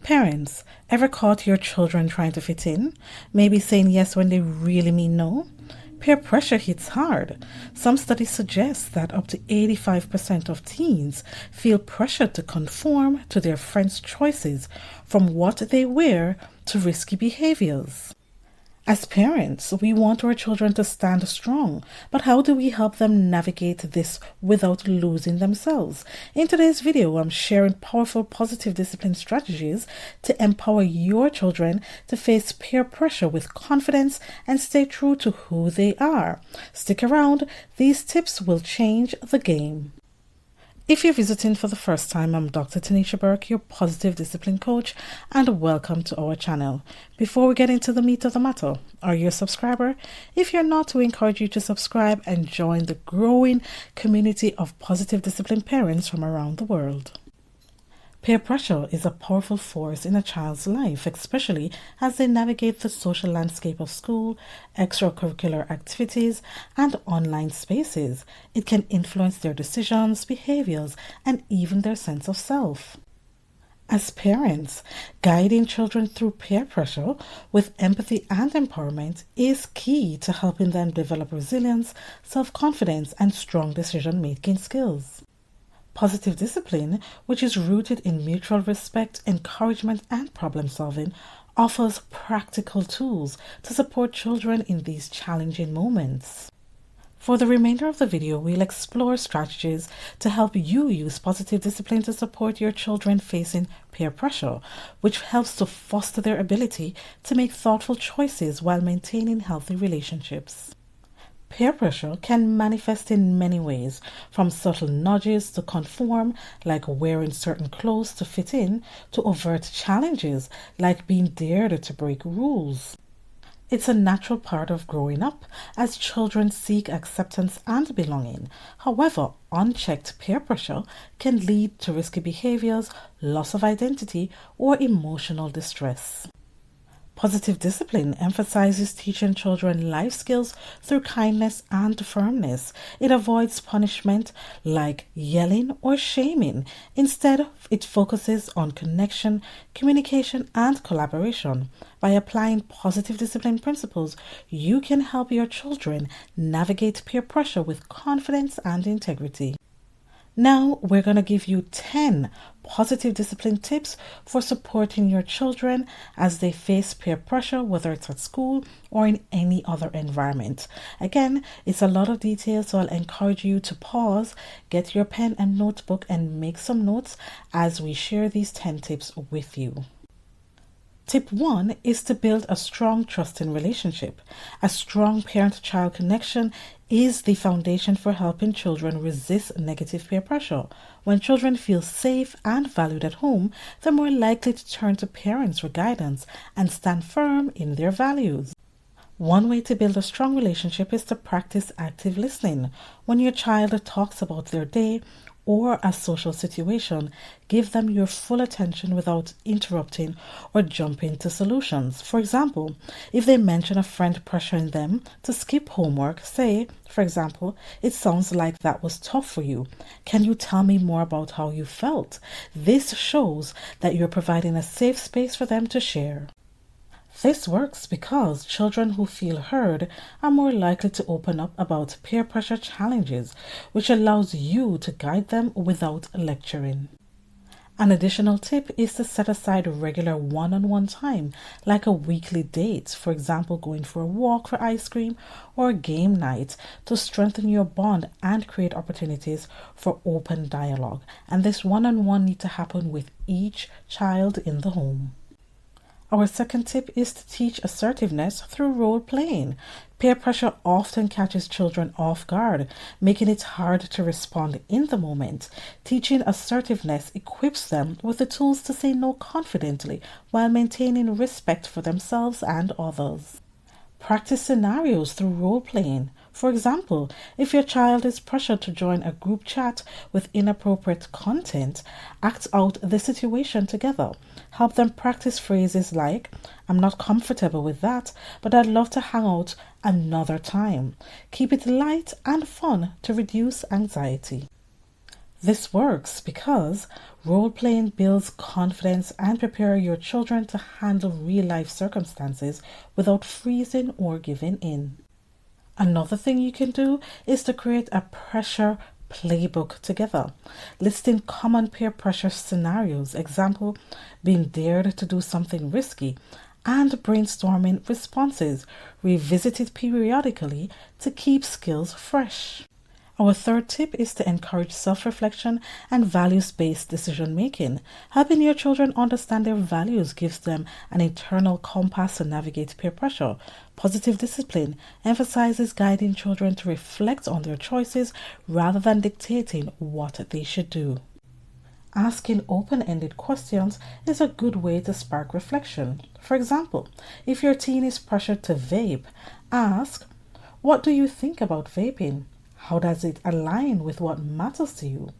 Parents, ever caught your children trying to fit in? Maybe saying yes when they really mean no? Peer pressure hits hard. Some studies suggest that up to 85% of teens feel pressured to conform to their friends' choices, from what they wear to risky behaviors. As parents, we want our children to stand strong, but how do we help them navigate this without losing themselves? In today's video, I'm sharing powerful positive discipline strategies to empower your children to face peer pressure with confidence and stay true to who they are. Stick around, these tips will change the game. If you're visiting for the first time, I'm Dr. Tanisha Burke, your positive discipline coach, and welcome to our channel. Before we get into the meat of the matter, are you a subscriber? If you're not, we encourage you to subscribe and join the growing community of positive discipline parents from around the world. Peer pressure is a powerful force in a child's life, especially as they navigate the social landscape of school, extracurricular activities, and online spaces. It can influence their decisions, behaviors, and even their sense of self. As parents, guiding children through peer pressure with empathy and empowerment is key to helping them develop resilience, self-confidence, and strong decision-making skills. Positive discipline, which is rooted in mutual respect, encouragement, and problem solving, offers practical tools to support children in these challenging moments. For the remainder of the video, we'll explore strategies to help you use positive discipline to support your children facing peer pressure, which helps to foster their ability to make thoughtful choices while maintaining healthy relationships. Peer pressure can manifest in many ways, from subtle nudges to conform, like wearing certain clothes to fit in, to overt challenges, like being dared to break rules. It's a natural part of growing up, as children seek acceptance and belonging. However, unchecked peer pressure can lead to risky behaviors, loss of identity, or emotional distress. Positive discipline emphasizes teaching children life skills through kindness and firmness. It avoids punishment like yelling or shaming. Instead, it focuses on connection, communication, and collaboration. By applying positive discipline principles, you can help your children navigate peer pressure with confidence and integrity. Now, we're going to give you 10 positive discipline tips for supporting your children as they face peer pressure, whether it's at school or in any other environment. Again, it's a lot of detail, so I'll encourage you to pause, get your pen and notebook, and make some notes as we share these 10 tips with you. Tip 1 is to build a strong, trusting relationship. A strong parent-child connection is the foundation for helping children resist negative peer pressure. When children feel safe and valued at home, they're more likely to turn to parents for guidance and stand firm in their values. One way to build a strong relationship is to practice active listening. When your child talks about their day or a social situation, give them your full attention without interrupting or jumping to solutions. For example, if they mention a friend pressuring them to skip homework, say, for example, "It sounds like that was tough for you. Can you tell me more about how you felt?" This shows that you're providing a safe space for them to share. This works because children who feel heard are more likely to open up about peer pressure challenges, which allows you to guide them without lecturing. An additional tip is to set aside regular one-on-one time, like a weekly date, for example, going for a walk for ice cream or a game night, to strengthen your bond and create opportunities for open dialogue. And this one-on-one needs to happen with each child in the home. Our second tip is to teach assertiveness through role playing. Peer pressure often catches children off guard, making it hard to respond in the moment. Teaching assertiveness equips them with the tools to say no confidently while maintaining respect for themselves and others. Practice scenarios through role playing. For example, if your child is pressured to join a group chat with inappropriate content, act out the situation together. Help them practice phrases like, "I'm not comfortable with that, but I'd love to hang out another time." Keep it light and fun to reduce anxiety. This works because role-playing builds confidence and prepare your children to handle real-life circumstances without freezing or giving in. Another thing you can do is to create a pressure playbook together, listing common peer pressure scenarios, example, being dared to do something risky, and brainstorming responses, revisited periodically to keep skills fresh. Our third tip is to encourage self-reflection and values-based decision-making. Helping your children understand their values gives them an internal compass to navigate peer pressure. Positive discipline emphasizes guiding children to reflect on their choices rather than dictating what they should do. Asking open-ended questions is a good way to spark reflection. For example, if your teen is pressured to vape, ask, "What do you think about vaping? How does it align with what matters to you?"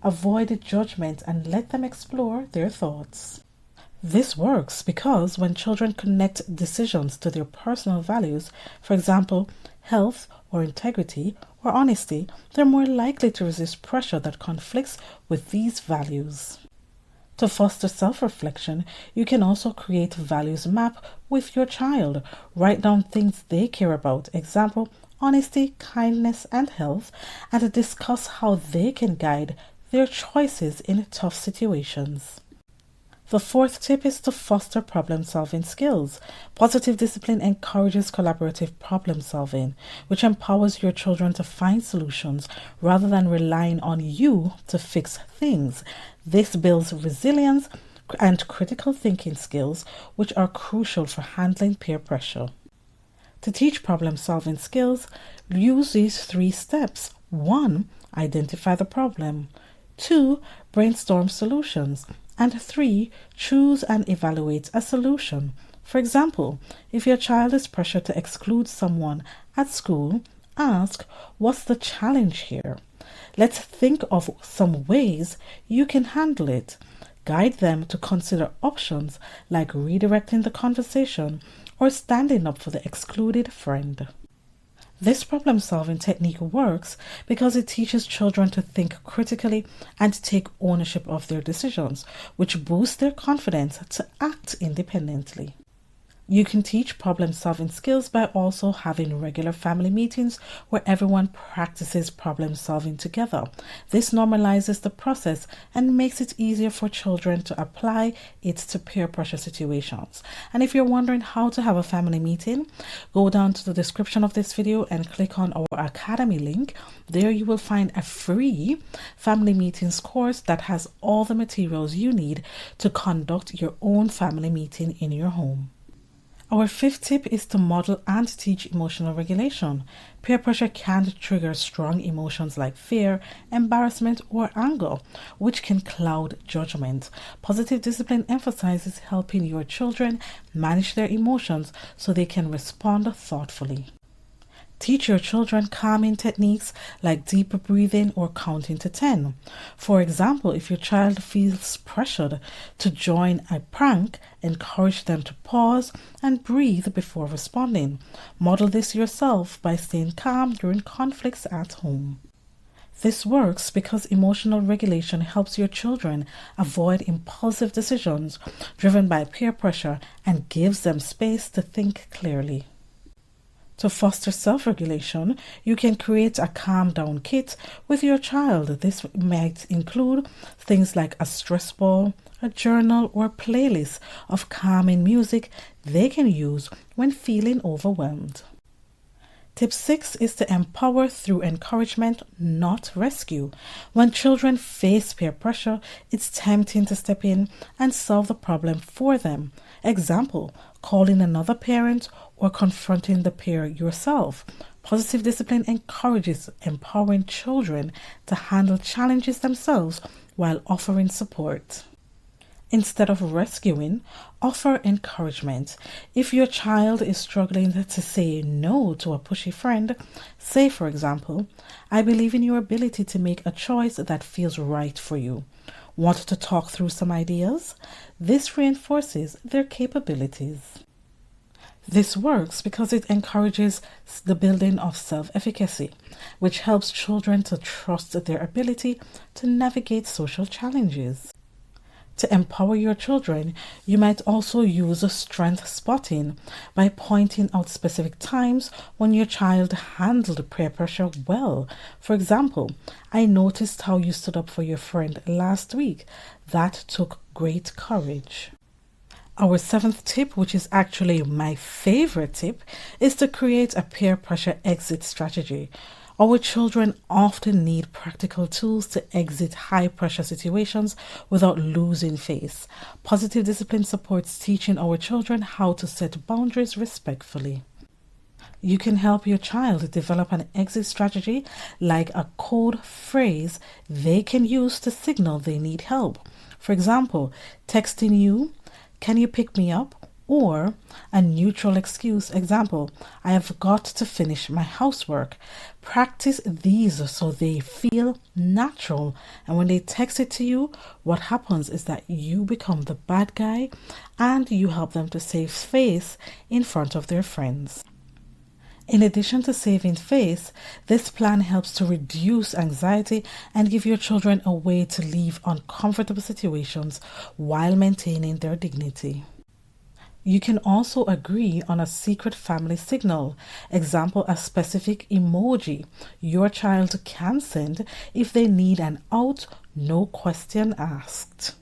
Avoid judgment and let them explore their thoughts. This works because when children connect decisions to their personal values, for example, health or integrity or honesty, they're more likely to resist pressure that conflicts with these values. To foster self-reflection, you can also create a values map with your child. Write down things they care about, example, honesty, kindness, and health, and to discuss how they can guide their choices in tough situations. The fourth tip is to foster problem-solving skills. Positive discipline encourages collaborative problem-solving, which empowers your children to find solutions rather than relying on you to fix things. This builds resilience and critical thinking skills, which are crucial for handling peer pressure. To teach problem-solving skills, use these 3 steps. 1. Identify the problem. 2. Brainstorm solutions. And 3. Choose and evaluate a solution. For example, if your child is pressured to exclude someone at school, ask, "What's the challenge here? Let's think of some ways you can handle it." Guide them to consider options like redirecting the conversation or standing up for the excluded friend. This problem-solving technique works because it teaches children to think critically and take ownership of their decisions, which boosts their confidence to act independently. You can teach problem-solving skills by also having regular family meetings where everyone practices problem-solving together. This normalizes the process and makes it easier for children to apply it to peer pressure situations. And if you're wondering how to have a family meeting, go down to the description of this video and click on our Academy link. There you will find a free family meetings course that has all the materials you need to conduct your own family meeting in your home. Our 5th tip is to model and teach emotional regulation. Peer pressure can trigger strong emotions like fear, embarrassment, or anger, which can cloud judgment. Positive discipline emphasizes helping your children manage their emotions so they can respond thoughtfully. Teach your children calming techniques like deeper breathing or counting to 10. For example, if your child feels pressured to join a prank, encourage them to pause and breathe before responding. Model this yourself by staying calm during conflicts at home. This works because emotional regulation helps your children avoid impulsive decisions driven by peer pressure and gives them space to think clearly. To foster self-regulation, you can create a calm down kit with your child. This might include things like a stress ball, a journal, or a playlist of calming music they can use when feeling overwhelmed. Tip 6 is to empower through encouragement, not rescue. When children face peer pressure, it's tempting to step in and solve the problem for them. Example, calling another parent or confronting the peer yourself. Positive discipline encourages empowering children to handle challenges themselves while offering support. Instead of rescuing, offer encouragement. If your child is struggling to say no to a pushy friend, say, for example, "I believe in your ability to make a choice that feels right for you. Want to talk through some ideas?" This reinforces their capabilities. This works because it encourages the building of self-efficacy, which helps children to trust their ability to navigate social challenges. To empower your children, you might also use strength spotting by pointing out specific times when your child handled peer pressure well. For example, I noticed how you stood up for your friend last week. That took great courage. Our seventh tip, which is actually my favorite tip, is to create a peer pressure exit strategy. Our children often need practical tools to exit high-pressure situations without losing face. Positive discipline supports teaching our children how to set boundaries respectfully. You can help your child develop an exit strategy like a code phrase they can use to signal they need help. For example, texting you, "Can you pick me up?" Or a neutral excuse, example, "I have got to finish my housework." Practice these so they feel natural, and when they text it to you, what happens is that you become the bad guy and you help them to save face in front of their friends. In addition to saving face, this plan helps to reduce anxiety and give your children a way to leave uncomfortable situations while maintaining their dignity. You can also agree on a secret family signal, example, a specific emoji your child can send if they need an out, no question asked.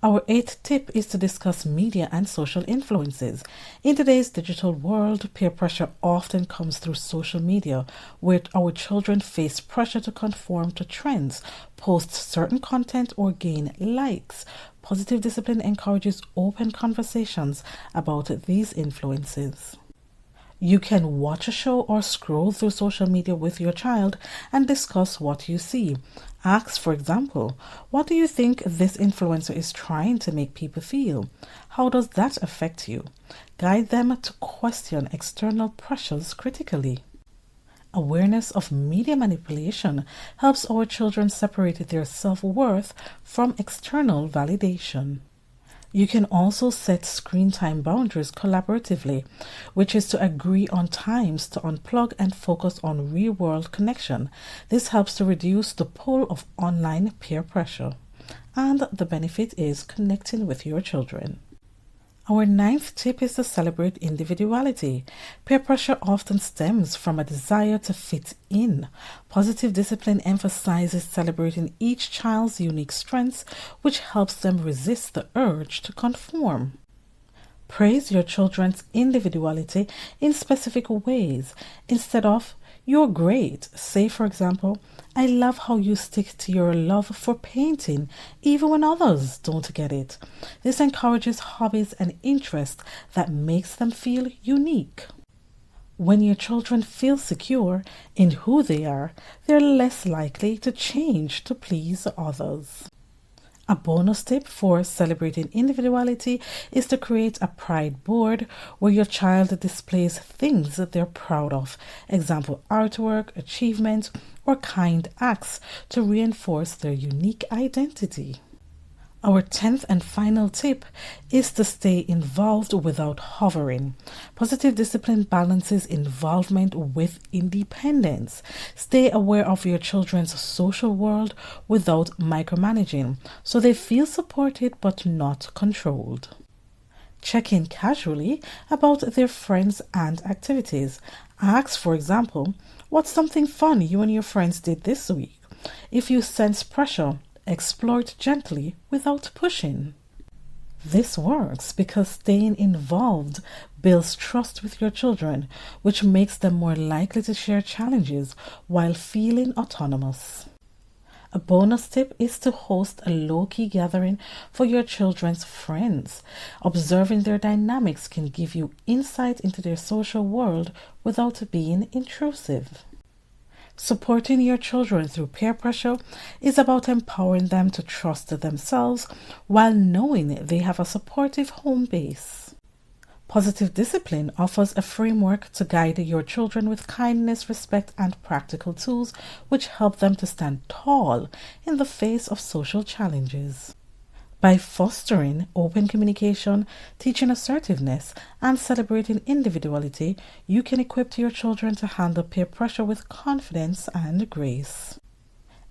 Our eighth tip is to discuss media and social influences. In today's digital world, peer pressure often comes through social media, where our children face pressure to conform to trends, post certain content, or gain likes. Positive discipline encourages open conversations about these influences. You can watch a show or scroll through social media with your child and discuss what you see. Ask, for example, "What do you think this influencer is trying to make people feel? How does that affect you?" Guide them to question external pressures critically. Awareness of media manipulation helps our children separate their self-worth from external validation. You can also set screen time boundaries collaboratively, which is to agree on times to unplug and focus on real-world connection. This helps to reduce the pull of online peer pressure. And the benefit is connecting with your children. Our ninth tip is to celebrate individuality. Peer pressure often stems from a desire to fit in. Positive discipline emphasizes celebrating each child's unique strengths, which helps them resist the urge to conform. Praise your children's individuality in specific ways. Instead of "You're great," say, for example, "I love how you stick to your love for painting, even when others don't get it." This encourages hobbies and interests that makes them feel unique. When your children feel secure in who they are, they're less likely to change to please others. A bonus tip for celebrating individuality is to create a pride board where your child displays things that they're proud of, example, artwork, achievements, or kind acts to reinforce their unique identity. Our 10th and final tip is to stay involved without hovering. Positive discipline balances involvement with independence. Stay aware of your children's social world without micromanaging, so they feel supported but not controlled. Check in casually about their friends and activities. Ask, for example, "What's something fun you and your friends did this week?" If you sense pressure, explore it gently without pushing. This works because staying involved builds trust with your children, which makes them more likely to share challenges while feeling autonomous. A bonus tip is to host a low-key gathering for your children's friends. Observing their dynamics can give you insight into their social world without being intrusive. Supporting your children through peer pressure is about empowering them to trust themselves while knowing they have a supportive home base. Positive discipline offers a framework to guide your children with kindness, respect, and practical tools which help them to stand tall in the face of social challenges. By fostering open communication, teaching assertiveness, and celebrating individuality, you can equip your children to handle peer pressure with confidence and grace.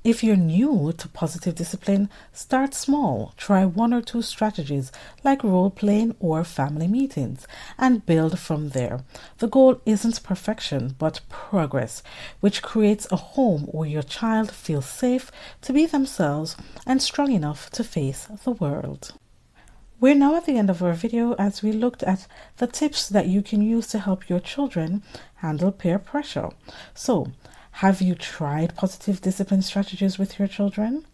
If you're new to positive discipline, start small. Try 1 or 2 strategies like role playing or family meetings and build from there. The goal isn't perfection, but progress, which creates a home where your child feels safe to be themselves and strong enough to face the world. We're now at the end of our video as we looked at the tips that you can use to help your children handle peer pressure. So, have you tried positive discipline strategies with your children?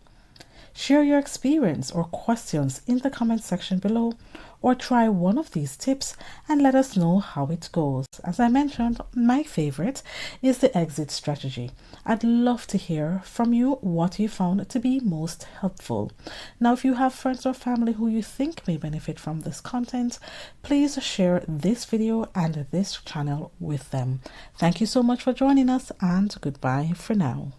Share your experience or questions in the comment section below, or try one of these tips and let us know how it goes. As I mentioned, my favorite is the exit strategy. I'd love to hear from you what you found to be most helpful. Now, if you have friends or family who you think may benefit from this content, please share this video and this channel with them. Thank you so much for joining us, and goodbye for now.